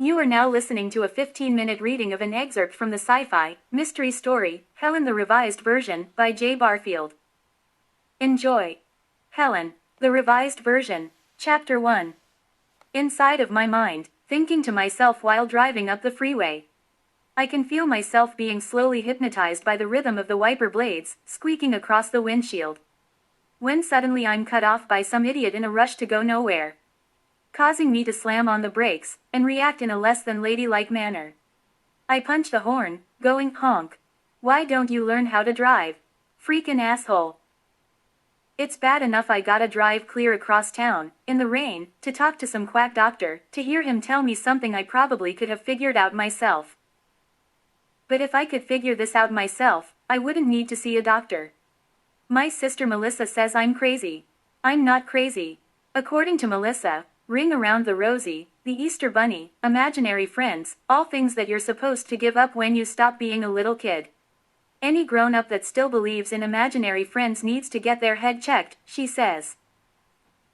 You are now listening to a 15-minute reading of an excerpt from the Sci-Fi mystery story, Helen the Revised Version, by J. Barfield. Enjoy. Helen, the Revised Version, Chapter 1. Inside of my mind, thinking to myself while driving up the freeway. I can feel myself being slowly hypnotized by the rhythm of the wiper blades, squeaking across the windshield. When suddenly I'm cut off by some idiot in a rush to go nowhere, causing me to slam on the brakes, and react in a less than ladylike manner. I punch the horn, going honk. Why don't you learn how to drive? Freakin' asshole. It's bad enough I gotta drive clear across town, in the rain, to talk to some quack doctor, to hear him tell me something I probably could have figured out myself. But if I could figure this out myself, I wouldn't need to see a doctor. My sister Melissa says I'm crazy. I'm not crazy. According to Melissa, Ring Around the Rosie, the Easter Bunny, imaginary friends, all things that you're supposed to give up when you stop being a little kid. Any grown-up that still believes in imaginary friends needs to get their head checked, she says.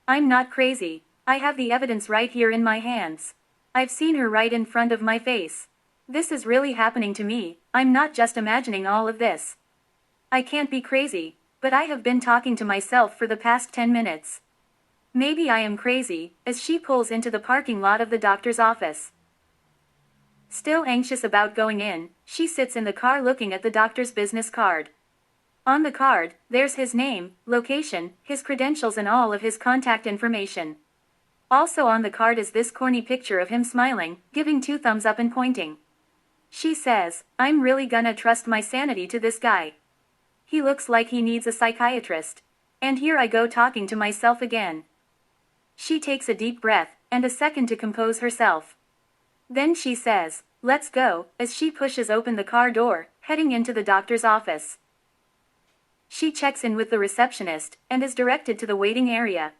I'm not crazy. I have the evidence right here in my hands. I've seen her right in front of my face. This is really happening to me. I'm not just imagining all of this. I can't be crazy, but I have been talking to myself for the past 10 minutes. Maybe I am crazy, as she pulls into the parking lot of the doctor's office. Still anxious about going in, she sits in the car looking at the doctor's business card. On the card, there's his name, location, his credentials and all of his contact information. Also on the card is this corny picture of him smiling, giving 2 thumbs up and pointing. She says, I'm really gonna trust my sanity to this guy. He looks like he needs a psychiatrist. And here I go talking to myself again. She takes a deep breath, and a second to compose herself. Then she says, let's go, as she pushes open the car door, heading into the doctor's office. She checks in with the receptionist, and is directed to the waiting area.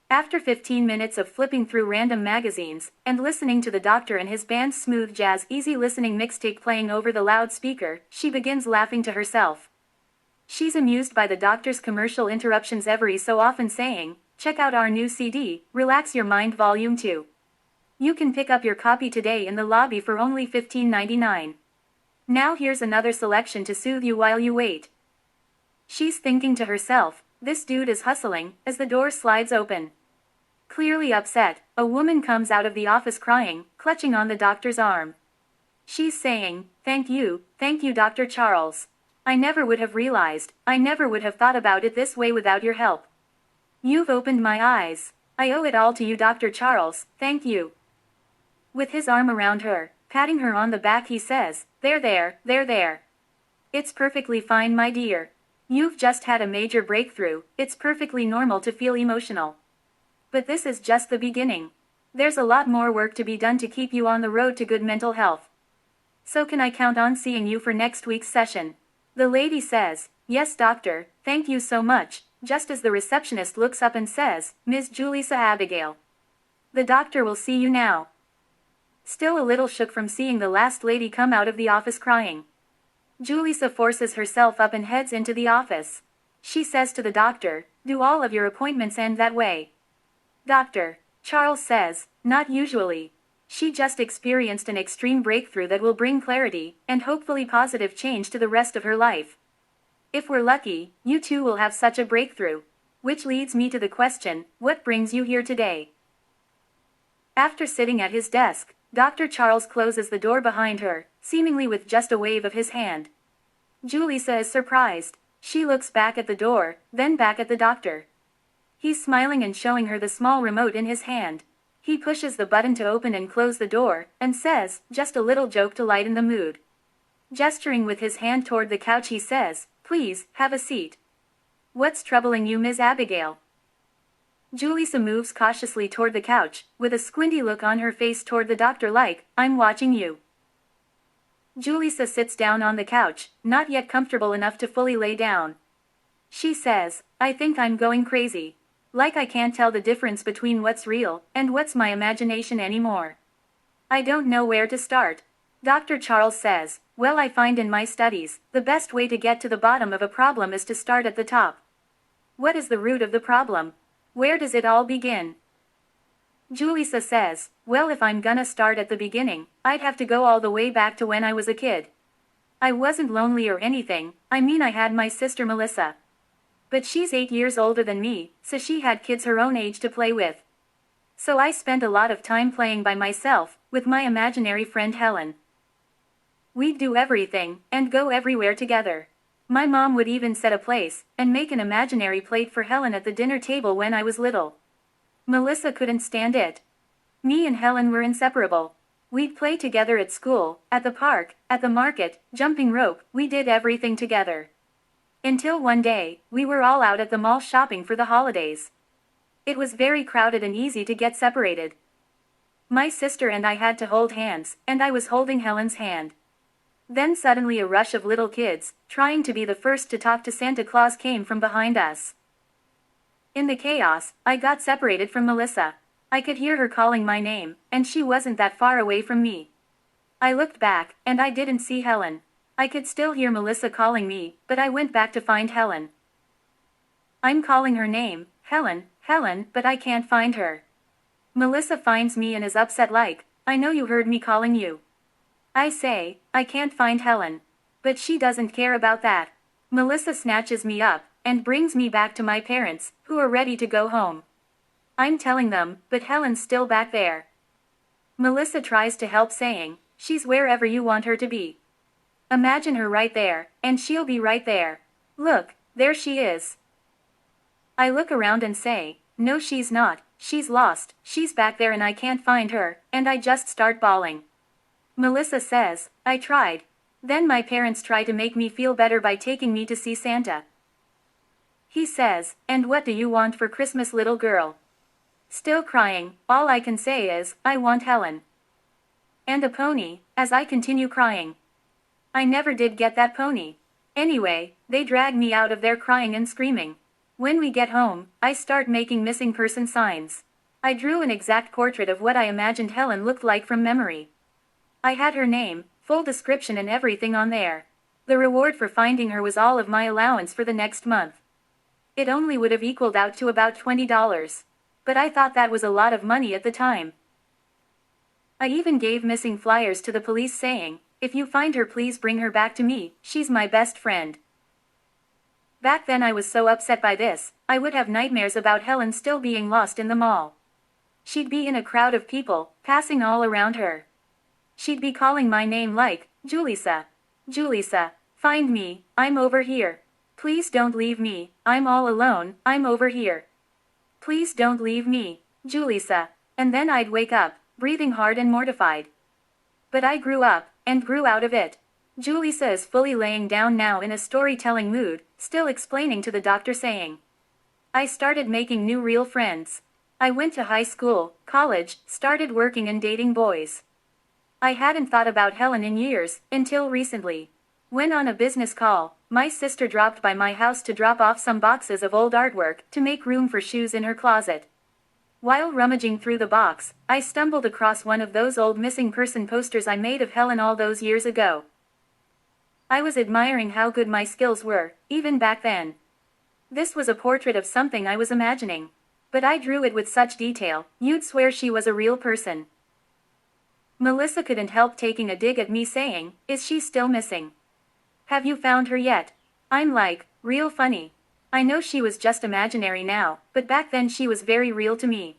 After 15 minutes of flipping through random magazines, and listening to the doctor and his band's smooth jazz easy listening mixtape playing over the loudspeaker, she begins laughing to herself. She's amused by the doctor's commercial interruptions every so often saying, check out our new CD, Relax Your Mind Volume 2. You can pick up your copy today in the lobby for only $15.99. Now here's another selection to soothe you while you wait. She's thinking to herself, this dude is hustling, as the door slides open. Clearly upset, a woman comes out of the office crying, clutching on the doctor's arm. She's saying, thank you, Dr. Charles. I never would have realized, I never would have thought about it this way without your help. You've opened my eyes. I owe it all to you, Dr. Charles, thank you. With his arm around her, patting her on the back, he says, there. It's perfectly fine, my dear. You've just had a major breakthrough, it's perfectly normal to feel emotional. But this is just the beginning. There's a lot more work to be done to keep you on the road to good mental health. So can I count on seeing you for next week's session? The lady says, yes, doctor, thank you so much. Just as the receptionist looks up and says, Ms. Julissa Abigail. The doctor will see you now. Still a little shook from seeing the last lady come out of the office crying, Julissa forces herself up and heads into the office. She says to the doctor, do all of your appointments end that way? Dr. Charles says, not usually. She just experienced an extreme breakthrough that will bring clarity, and hopefully positive change to the rest of her life. If we're lucky, you too will have such a breakthrough. Which leads me to the question, what brings you here today? After sitting at his desk, Dr. Charles closes the door behind her, seemingly with just a wave of his hand. Julissa is surprised. She looks back at the door, then back at the doctor. He's smiling and showing her the small remote in his hand. He pushes the button to open and close the door, and says, just a little joke to lighten the mood. Gesturing with his hand toward the couch, he says, please, have a seat. What's troubling you, Ms. Abigail? Julissa moves cautiously toward the couch, with a squinty look on her face toward the doctor like, I'm watching you. Julissa sits down on the couch, not yet comfortable enough to fully lay down. She says, I think I'm going crazy. Like I can't tell the difference between what's real, and what's my imagination anymore. I don't know where to start. Dr. Charles says, well, I find in my studies, the best way to get to the bottom of a problem is to start at the top. What is the root of the problem? Where does it all begin? Julissa says, well, if I'm gonna start at the beginning, I'd have to go all the way back to when I was a kid. I wasn't lonely or anything, I mean I had my sister Melissa. But she's 8 years older than me, so she had kids her own age to play with. So I spent a lot of time playing by myself, with my imaginary friend Helen. We'd do everything, and go everywhere together. My mom would even set a place, and make an imaginary plate for Helen at the dinner table when I was little. Melissa couldn't stand it. Me and Helen were inseparable. We'd play together at school, at the park, at the market, jumping rope, we did everything together. Until one day, we were all out at the mall shopping for the holidays. It was very crowded and easy to get separated. My sister and I had to hold hands, and I was holding Helen's hand. Then suddenly a rush of little kids, trying to be the first to talk to Santa Claus, came from behind us. In the chaos, I got separated from Melissa. I could hear her calling my name, and she wasn't that far away from me. I looked back, and I didn't see Helen. I could still hear Melissa calling me, but I went back to find Helen. I'm calling her name, Helen, Helen, but I can't find her. Melissa finds me and is upset like, I know you heard me calling you. I say, I can't find Helen. But she doesn't care about that. Melissa snatches me up, and brings me back to my parents, who are ready to go home. I'm telling them, but Helen's still back there. Melissa tries to help, saying, she's wherever you want her to be. Imagine her right there, and she'll be right there. Look, there she is. I look around and say, no, she's not, she's lost, she's back there and I can't find her, and I just start bawling. Melissa says, I tried. Then my parents try to make me feel better by taking me to see Santa. He says, and what do you want for Christmas, little girl? Still crying, all I can say is, I want Helen. And a pony, as I continue crying. I never did get that pony. Anyway, they drag me out of there crying and screaming. When we get home, I start making missing person signs. I drew an exact portrait of what I imagined Helen looked like from memory. I had her name, full description and everything on there. The reward for finding her was all of my allowance for the next month. It only would have equaled out to about $20. But I thought that was a lot of money at the time. I even gave missing flyers to the police saying, if you find her, please bring her back to me, she's my best friend. Back then I was so upset by this, I would have nightmares about Helen still being lost in the mall. She'd be in a crowd of people, passing all around her. She'd be calling my name like, Julissa. Julissa, find me, I'm over here. Please don't leave me, I'm all alone, I'm over here. Please don't leave me, Julissa. And then I'd wake up, breathing hard and mortified. But I grew up, and grew out of it. Julissa is fully laying down now in a storytelling mood, still explaining to the doctor, saying, I started making new real friends. I went to high school, college, started working and dating boys. I hadn't thought about Helen in years, until recently. When on a business call, my sister dropped by my house to drop off some boxes of old artwork to make room for shoes in her closet. While rummaging through the box, I stumbled across one of those old missing person posters I made of Helen all those years ago. I was admiring how good my skills were, even back then. This was a portrait of something I was imagining. But I drew it with such detail, you'd swear she was a real person. Melissa couldn't help taking a dig at me, saying, is she still missing? Have you found her yet? I'm like, real funny. I know she was just imaginary now, but back then she was very real to me.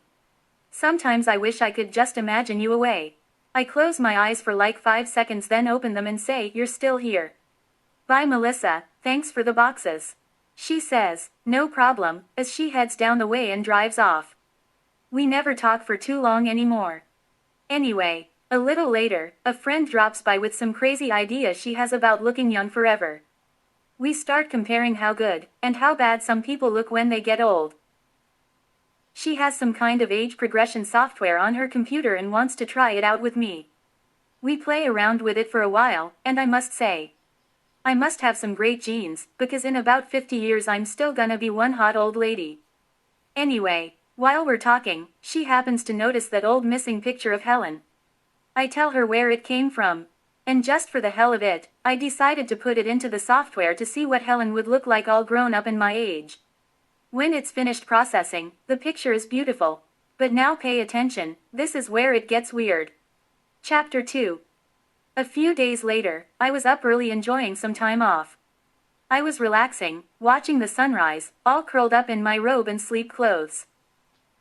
Sometimes I wish I could just imagine you away. I close my eyes for like 5 seconds, then open them and say, you're still here. Bye Melissa, thanks for the boxes. She says, no problem, as she heads down the way and drives off. We never talk for too long anymore. Anyway, a little later, a friend drops by with some crazy idea she has about looking young forever. We start comparing how good, and how bad some people look when they get old. She has some kind of age progression software on her computer and wants to try it out with me. We play around with it for a while, and I must say, I must have some great genes, because in about 50 years I'm still gonna be one hot old lady. Anyway, while we're talking, she happens to notice that old missing picture of Helen. I tell her where it came from. And just for the hell of it, I decided to put it into the software to see what Helen would look like all grown up in my age. When it's finished processing, the picture is beautiful. But now pay attention, this is where it gets weird. Chapter 2. A few days later, I was up early enjoying some time off. I was relaxing, watching the sunrise, all curled up in my robe and sleep clothes.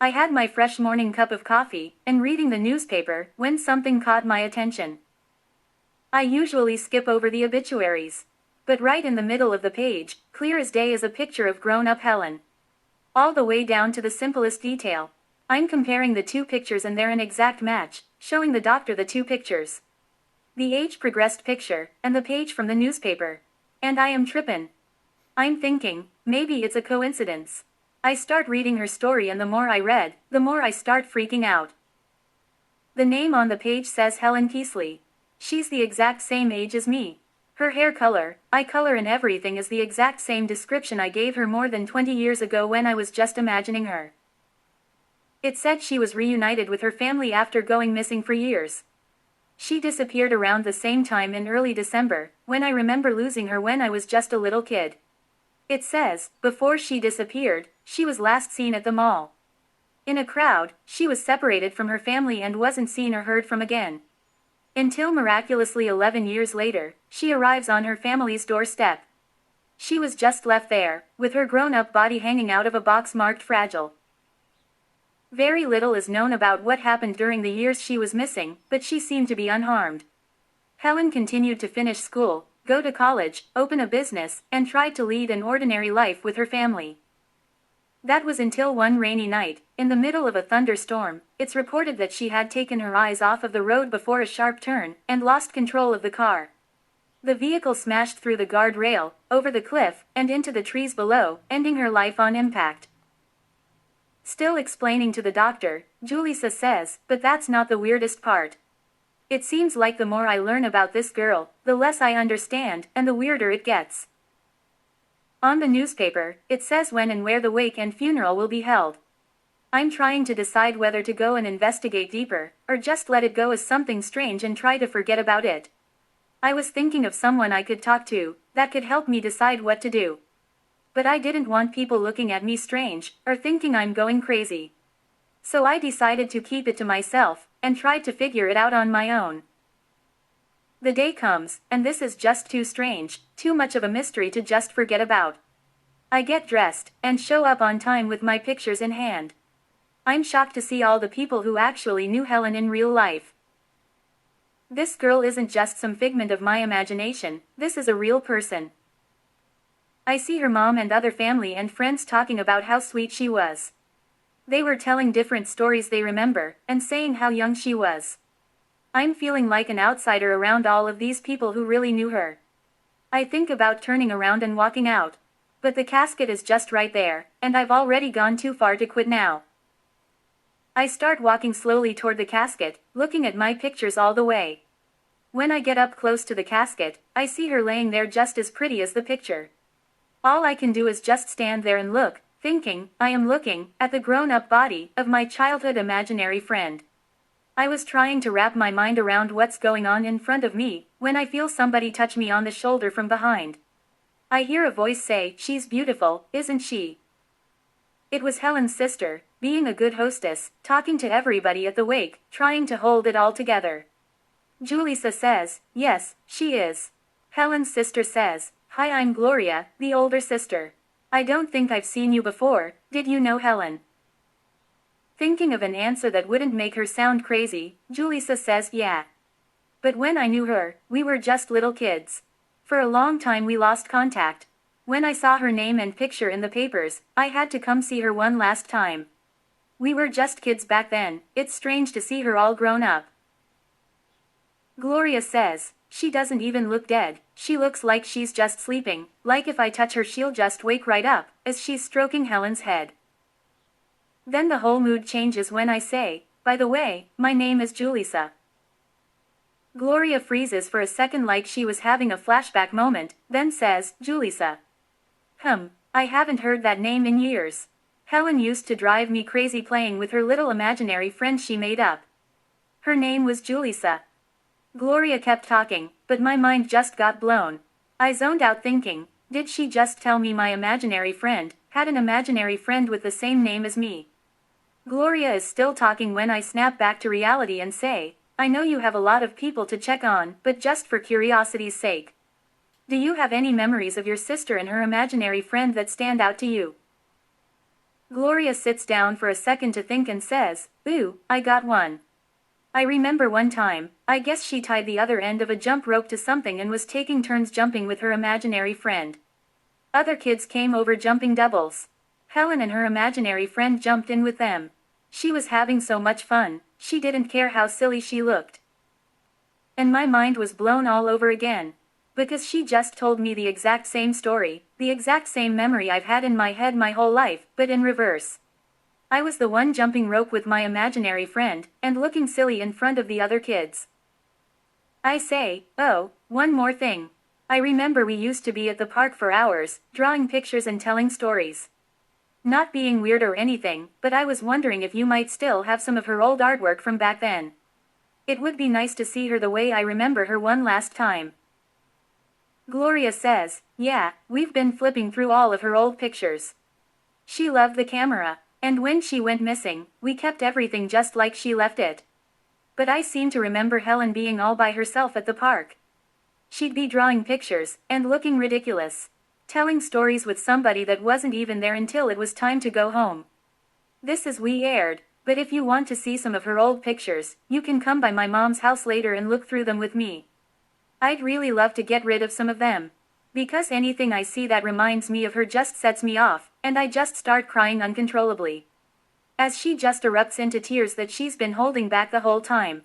I had my fresh morning cup of coffee, and reading the newspaper, when something caught my attention. I usually skip over the obituaries. But right in the middle of the page, clear as day, is a picture of grown-up Helen. All the way down to the simplest detail. I'm comparing the two pictures and they're an exact match, showing the doctor the two pictures. The age-progressed picture, and the page from the newspaper. And I am trippin'. I'm thinking, maybe it's a coincidence. I start reading her story, and the more I read, the more I start freaking out. The name on the page says Helen Keasley. She's the exact same age as me. Her hair color, eye color and everything is the exact same description I gave her more than 20 years ago when I was just imagining her. It said she was reunited with her family after going missing for years. She disappeared around the same time in early December, when I remember losing her when I was just a little kid. It says, before she disappeared, she was last seen at the mall. In a crowd, she was separated from her family and wasn't seen or heard from again. Until miraculously 11 years later, she arrives on her family's doorstep. She was just left there, with her grown-up body hanging out of a box marked fragile. Very little is known about what happened during the years she was missing, but she seemed to be unharmed. Helen continued to finish school, go to college, open a business, and tried to lead an ordinary life with her family. That was until one rainy night, in the middle of a thunderstorm. It's reported that she had taken her eyes off of the road before a sharp turn, and lost control of the car. The vehicle smashed through the guardrail, over the cliff, and into the trees below, ending her life on impact. Still explaining to the doctor, Julissa says, but that's not the weirdest part. It seems like the more I learn about this girl, the less I understand, and the weirder it gets. On the newspaper, it says when and where the wake and funeral will be held. I'm trying to decide whether to go and investigate deeper, or just let it go as something strange and try to forget about it. I was thinking of someone I could talk to, that could help me decide what to do. But I didn't want people looking at me strange, or thinking I'm going crazy. So I decided to keep it to myself, and tried to figure it out on my own. The day comes, and this is just too strange, too much of a mystery to just forget about. I get dressed, and show up on time with my pictures in hand. I'm shocked to see all the people who actually knew Helen in real life. This girl isn't just some figment of my imagination, this is a real person. I see her mom and other family and friends talking about how sweet she was. They were telling different stories they remember, and saying how young she was. I'm feeling like an outsider around all of these people who really knew her. I think about turning around and walking out. But the casket is just right there, and I've already gone too far to quit now. I start walking slowly toward the casket, looking at my pictures all the way. When I get up close to the casket, I see her laying there just as pretty as the picture. All I can do is just stand there and look, thinking, I am looking at the grown-up body of my childhood imaginary friend. I was trying to wrap my mind around what's going on in front of me, when I feel somebody touch me on the shoulder from behind. I hear a voice say, "She's beautiful, isn't she?" It was Helen's sister, being a good hostess, talking to everybody at the wake, trying to hold it all together. Julissa says, "Yes, she is." Helen's sister says, "Hi, I'm Gloria, the older sister. I don't think I've seen you before, did you know Helen?" Thinking of an answer that wouldn't make her sound crazy, Julissa says, "Yeah. But when I knew her, we were just little kids. For a long time we lost contact. When I saw her name and picture in the papers, I had to come see her one last time. We were just kids back then, it's strange to see her all grown up." Gloria says, "She doesn't even look dead, she looks like she's just sleeping, like if I touch her she'll just wake right up," as she's stroking Helen's head. Then the whole mood changes when I say, "By the way, my name is Julissa." Gloria freezes for a second like she was having a flashback moment, then says, "Julissa. I haven't heard that name in years. Helen used to drive me crazy playing with her little imaginary friend she made up. Her name was Julissa." Gloria kept talking, but my mind just got blown. I zoned out thinking, did she just tell me my imaginary friend had an imaginary friend with the same name as me? Gloria is still talking when I snap back to reality and say, I know you have a lot of people to check on, but just for curiosity's sake. Do you have any memories of your sister and her imaginary friend that stand out to you? Gloria sits down for a second to think and says, ooh, I got one. I remember one time, I guess she tied the other end of a jump rope to something and was taking turns jumping with her imaginary friend. Other kids came over jumping doubles. Helen and her imaginary friend jumped in with them. She was having so much fun, she didn't care how silly she looked. And my mind was blown all over again. Because she just told me the exact same story, the exact same memory I've had in my head my whole life, but in reverse. I was the one jumping rope with my imaginary friend, and looking silly in front of the other kids. I say, oh, one more thing. I remember we used to be at the park for hours, drawing pictures and telling stories. Not being weird or anything, but I was wondering if you might still have some of her old artwork from back then. It would be nice to see her the way I remember her one last time. Gloria says, yeah, we've been flipping through all of her old pictures. She loved the camera, and when she went missing, we kept everything just like she left it. But I seem to remember Helen being all by herself at the park. She'd be drawing pictures, and looking ridiculous. Telling stories with somebody that wasn't even there until it was time to go home. This is weird, but if you want to see some of her old pictures, you can come by my mom's house later and look through them with me. I'd really love to get rid of some of them. Because anything I see that reminds me of her just sets me off, and I just start crying uncontrollably. As she just erupts into tears that she's been holding back the whole time.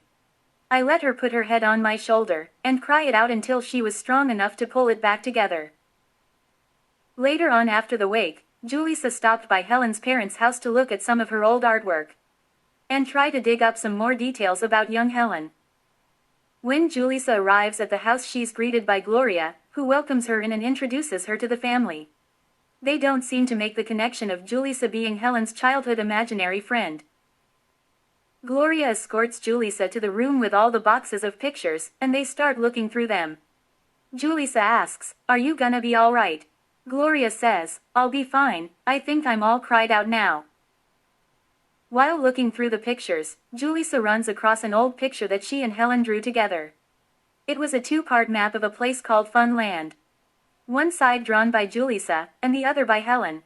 I let her put her head on my shoulder, and cry it out until she was strong enough to pull it back together. Later on after the wake, Julissa stopped by Helen's parents' house to look at some of her old artwork. And try to dig up some more details about young Helen. When Julissa arrives at the house, she's greeted by Gloria, who welcomes her in and introduces her to the family. They don't seem to make the connection of Julissa being Helen's childhood imaginary friend. Gloria escorts Julissa to the room with all the boxes of pictures, and they start looking through them. Julissa asks, are you gonna be alright? Gloria says, I'll be fine, I think I'm all cried out now. While looking through the pictures, Julissa runs across an old picture that she and Helen drew together. It was a two-part map of a place called Fun Land. One side drawn by Julissa, and the other by Helen.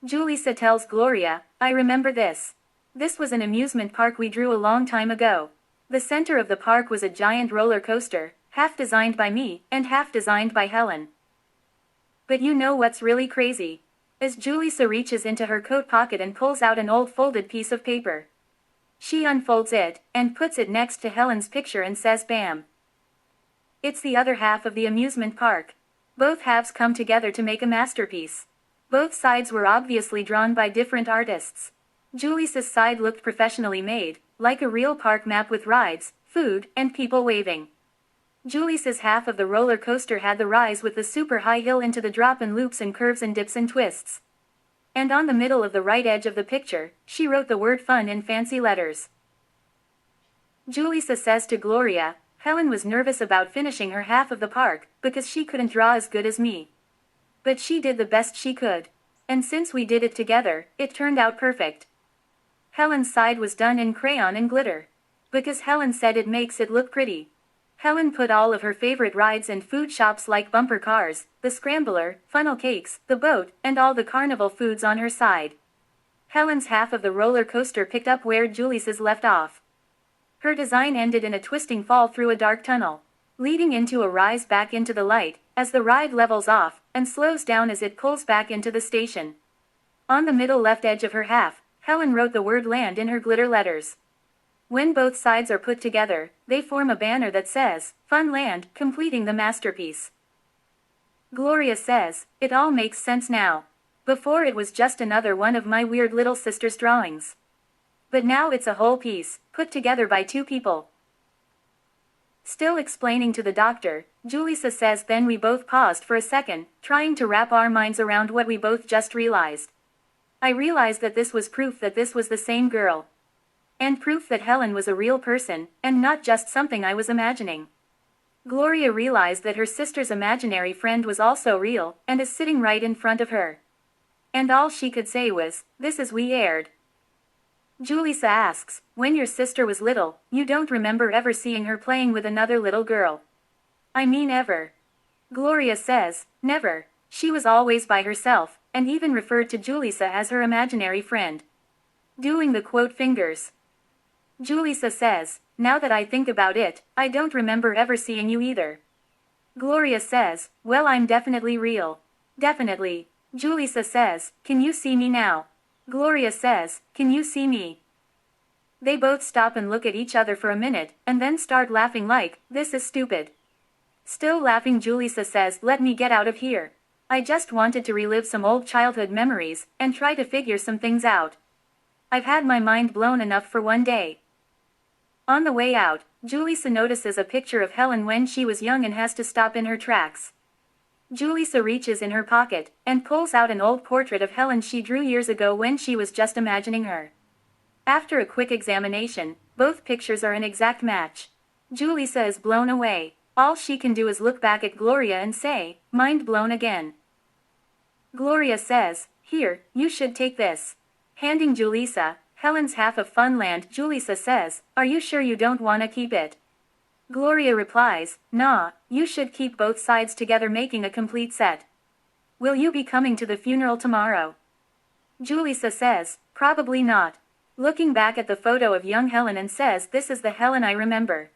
Julissa tells Gloria, I remember this. This was an amusement park we drew a long time ago. The center of the park was a giant roller coaster, half designed by me, and half designed by Helen. But you know what's really crazy? As Julissa reaches into her coat pocket and pulls out an old folded piece of paper. She unfolds it, and puts it next to Helen's picture and says bam. It's the other half of the amusement park. Both halves come together to make a masterpiece. Both sides were obviously drawn by different artists. Julissa's side looked professionally made, like a real park map with rides, food, and people waving. Julissa's half of the roller coaster had the rise with the super high hill into the drop and loops and curves and dips and twists. And on the middle of the right edge of the picture, she wrote the word fun in fancy letters. Julissa says to Gloria, Helen was nervous about finishing her half of the park, because she couldn't draw as good as me. But she did the best she could. And since we did it together, it turned out perfect. Helen's side was done in crayon and glitter. Because Helen said it makes it look pretty. Helen put all of her favorite rides and food shops like bumper cars, the scrambler, funnel cakes, the boat, and all the carnival foods on her side. Helen's half of the roller coaster picked up where Julissa's left off. Her design ended in a twisting fall through a dark tunnel, leading into a rise back into the light, as the ride levels off, and slows down as it pulls back into the station. On the middle left edge of her half, Helen wrote the word land in her glitter letters. When both sides are put together, they form a banner that says, Fun Land, completing the masterpiece. Gloria says, it all makes sense now. Before it was just another one of my weird little sister's drawings. But now it's a whole piece, put together by two people. Still explaining to the doctor, Julissa says then we both paused for a second, trying to wrap our minds around what we both just realized. I realized that this was proof that this was the same girl. And proof that Helen was a real person, and not just something I was imagining. Gloria realized that her sister's imaginary friend was also real, and is sitting right in front of her. And all she could say was, this is weird. Julissa asks, when your sister was little, you don't remember ever seeing her playing with another little girl? I mean ever. Gloria says, never. She was always by herself, and even referred to Julissa as her imaginary friend. Doing the quote fingers. Julissa says, now that I think about it, I don't remember ever seeing you either. Gloria says, well, I'm definitely real. Definitely. Julissa says, can you see me now? Gloria says, can you see me? They both stop and look at each other for a minute, and then start laughing like, this is stupid. Still laughing, Julissa says, let me get out of here. I just wanted to relive some old childhood memories, and try to figure some things out. I've had my mind blown enough for one day. On the way out, Julissa notices a picture of Helen when she was young and has to stop in her tracks. Julissa reaches in her pocket, and pulls out an old portrait of Helen she drew years ago when she was just imagining her. After a quick examination, both pictures are an exact match. Julissa is blown away. All she can do is look back at Gloria and say, mind blown again. Gloria says, here, you should take this. Handing Julissa Helen's half of Funland, Julissa says, are you sure you don't want to keep it? Gloria replies, nah, you should keep both sides together, making a complete set. Will you be coming to the funeral tomorrow? Julissa says, probably not. Looking back at the photo of young Helen and says, this is the Helen I remember.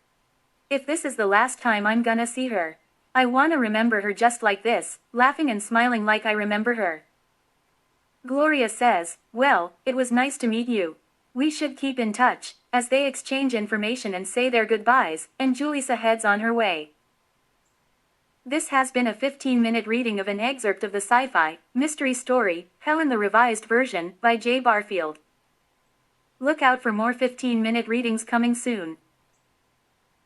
If this is the last time I'm gonna see her, I wanna remember her just like this, laughing and smiling like I remember her. Gloria says, well, it was nice to meet you. We should keep in touch. As they exchange information and say their goodbyes, and Julissa heads on her way. This has been a 15-minute reading of an excerpt of the sci-fi mystery story, Helen the Revised Version, by J. Barfield. Look out for more 15-minute readings coming soon.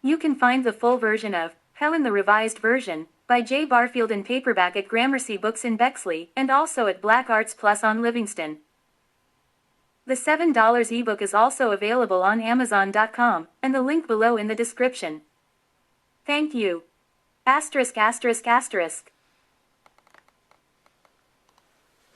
You can find the full version of Helen the Revised Version, by J. Barfield in paperback at Gramercy Books in Bexley, and also at Black Arts Plus on Livingston. The $7 ebook is also available on Amazon.com, and the link below in the description. Thank you. ******.